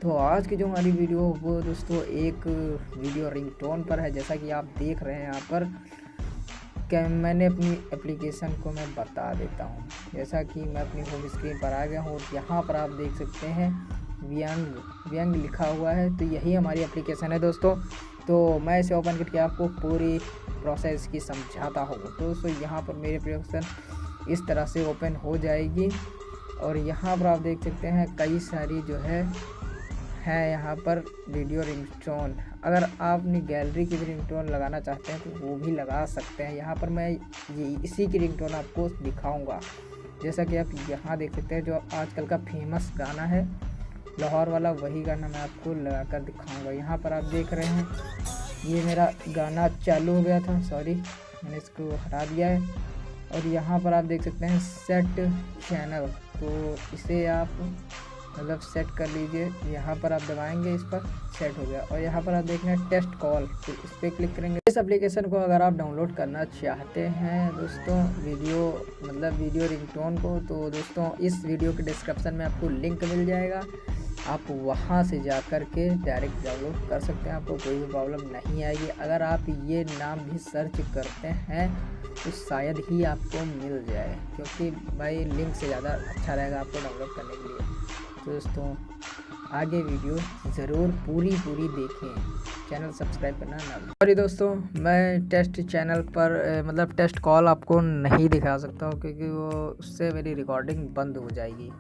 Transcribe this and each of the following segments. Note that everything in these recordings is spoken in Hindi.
तो आज की जो हमारी वीडियो वो दोस्तों एक वीडियो रिंगटोन पर है। जैसा कि आप देख रहे हैं यहाँ पर क्या मैंने अपनी एप्लीकेशन को मैं बता देता हूँ। जैसा कि मैं अपनी होम स्क्रीन पर आ गया हूँ और यहाँ पर आप देख सकते हैं व्यंग लिखा हुआ है। तो यही हमारी एप्लीकेशन है दोस्तों। तो मैं इसे ओपन करके आपको पूरी प्रोसेस की समझाता हूँ। तो दोस्तों यहाँ पर मेरी एप्लीकेशन इस तरह से ओपन हो जाएगी और यहाँ पर आप देख सकते हैं कई सारी जो है यहाँ पर वीडियो रिंगटोन। अगर आप अपनी गैलरी की भी रिंगटोन लगाना चाहते हैं तो वो भी लगा सकते हैं। यहाँ पर मैं इसी की रिंगटोन आपको दिखाऊंगा। जैसा कि आप यहाँ देख सकते हैं जो आजकल का फेमस गाना है लाहौर वाला, वही गाना मैं आपको लगा कर दिखाऊँगा। यहाँ पर आप देख रहे हैं ये मेरा गाना चालू हो गया था, सॉरी मैंने इसको हटा दिया है। और यहाँ पर आप देख सकते हैं सेट चैनल, तो इसे आप मतलब सेट कर लीजिए। यहाँ पर आप दबाएंगे, इस पर सेट हो गया। और यहाँ पर आप देख रहे हैं टेस्ट कॉल, तो इस पर क्लिक करेंगे। इस एप्लीकेशन को अगर आप डाउनलोड करना चाहते हैं दोस्तों वीडियो रिंगटोन को, तो दोस्तों इस वीडियो के डिस्क्रिप्शन में आपको लिंक मिल जाएगा। आप वहाँ से जा कर के डायरेक्ट डाउनलोड कर सकते हैं, आपको कोई भी प्रॉब्लम नहीं आएगी। अगर आप ये नाम भी सर्च करते हैं तो शायद ही आपको मिल जाए, क्योंकि भाई लिंक से ज़्यादा अच्छा रहेगा आपको डाउनलोड करने के लिए। तो दोस्तों आगे वीडियो ज़रूर पूरी देखें, चैनल सब्सक्राइब करना ना भूलें। सॉरी दोस्तों, मैं टेस्ट चैनल पर टेस्ट कॉल आपको नहीं दिखा सकता हूँ, क्योंकि वो उससे मेरी रिकॉर्डिंग बंद हो जाएगी।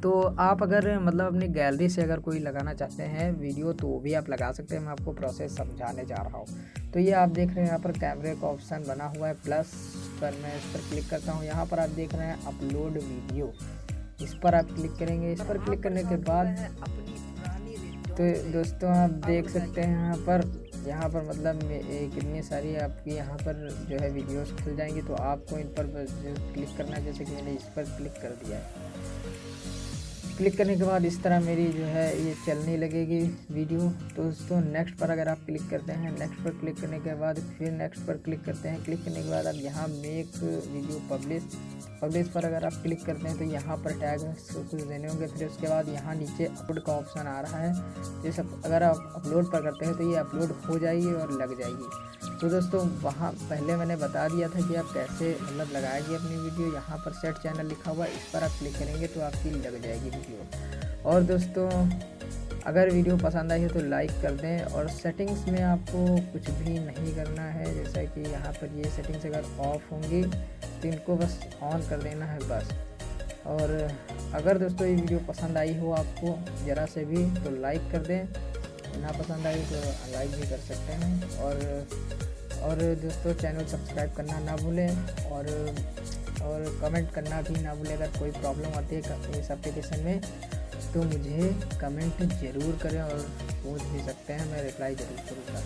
तो आप अगर अपनी गैलरी से अगर कोई लगाना चाहते हैं वीडियो तो वो भी आप लगा सकते हैं। मैं आपको प्रोसेस समझाने जा रहा हूँ। तो ये आप देख रहे हैं यहाँ पर कैमरे का ऑप्शन बना हुआ है प्लस पर, मैं इस पर क्लिक करता हूँ। यहाँ पर आप देख रहे हैं अपलोड वीडियो, इस पर आप क्लिक करेंगे। इस पर क्लिक करने के बाद तो दोस्तों आप देख सकते हैं यहाँ पर कितनी सारी आपकी यहाँ पर जो है वीडियोस खुल जाएंगी। तो आपको इन पर क्लिक करना है, जैसे कि मैंने इस पर क्लिक कर दिया है। क्लिक करने के बाद इस तरह मेरी जो है ये चलने लगेगी वीडियो। तो दोस्तों नेक्स्ट पर अगर आप क्लिक करते हैं, नेक्स्ट पर क्लिक करने के बाद फिर नेक्स्ट पर क्लिक करते हैं। क्लिक करने के बाद अब यहाँ मेक वीडियो पब्लिश पर अगर आप क्लिक करते हैं तो यहाँ पर टैग कुछ देने होंगे। फिर उसके बाद यहाँ नीचे अपलोड का ऑप्शन आ रहा है। जैसे अगर आप अपलोड पर करते हैं तो ये अपलोड हो जाएगी और लग जाएगी। तो दोस्तों वहाँ पहले मैंने बता दिया था कि आप कैसे लगाएंगे अपनी वीडियो। यहाँ पर सेट चैनल लिखा हुआ है, इस पर आप क्लिक करेंगे तो आपकी लग जाएगी वीडियो। और दोस्तों अगर वीडियो पसंद आई है तो लाइक कर दें। और सेटिंग्स में आपको कुछ भी नहीं करना है, जैसा कि यहाँ पर ये सेटिंग्स अगर ऑफ होंगी तो इनको बस ऑन कर देना है बस। और अगर दोस्तों ये वीडियो पसंद आई हो आपको ज़रा से भी तो लाइक कर दें, ना पसंद आई तो लाइक भी कर सकते हैं। और दोस्तों चैनल सब्सक्राइब करना ना भूलें और कमेंट करना भी ना भूलें। अगर कोई प्रॉब्लम आती है इस एप्लीकेशन में तो मुझे कमेंट ज़रूर करें और पूछ भी सकते हैं, मैं रिप्लाई ज़रूर करूँगा।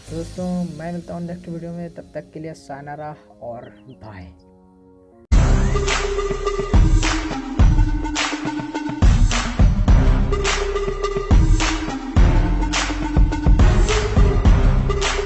दोस्तों मैं मिलता हूँ नेक्स्ट वीडियो में, तब तक के लिए सायनारा और बाय।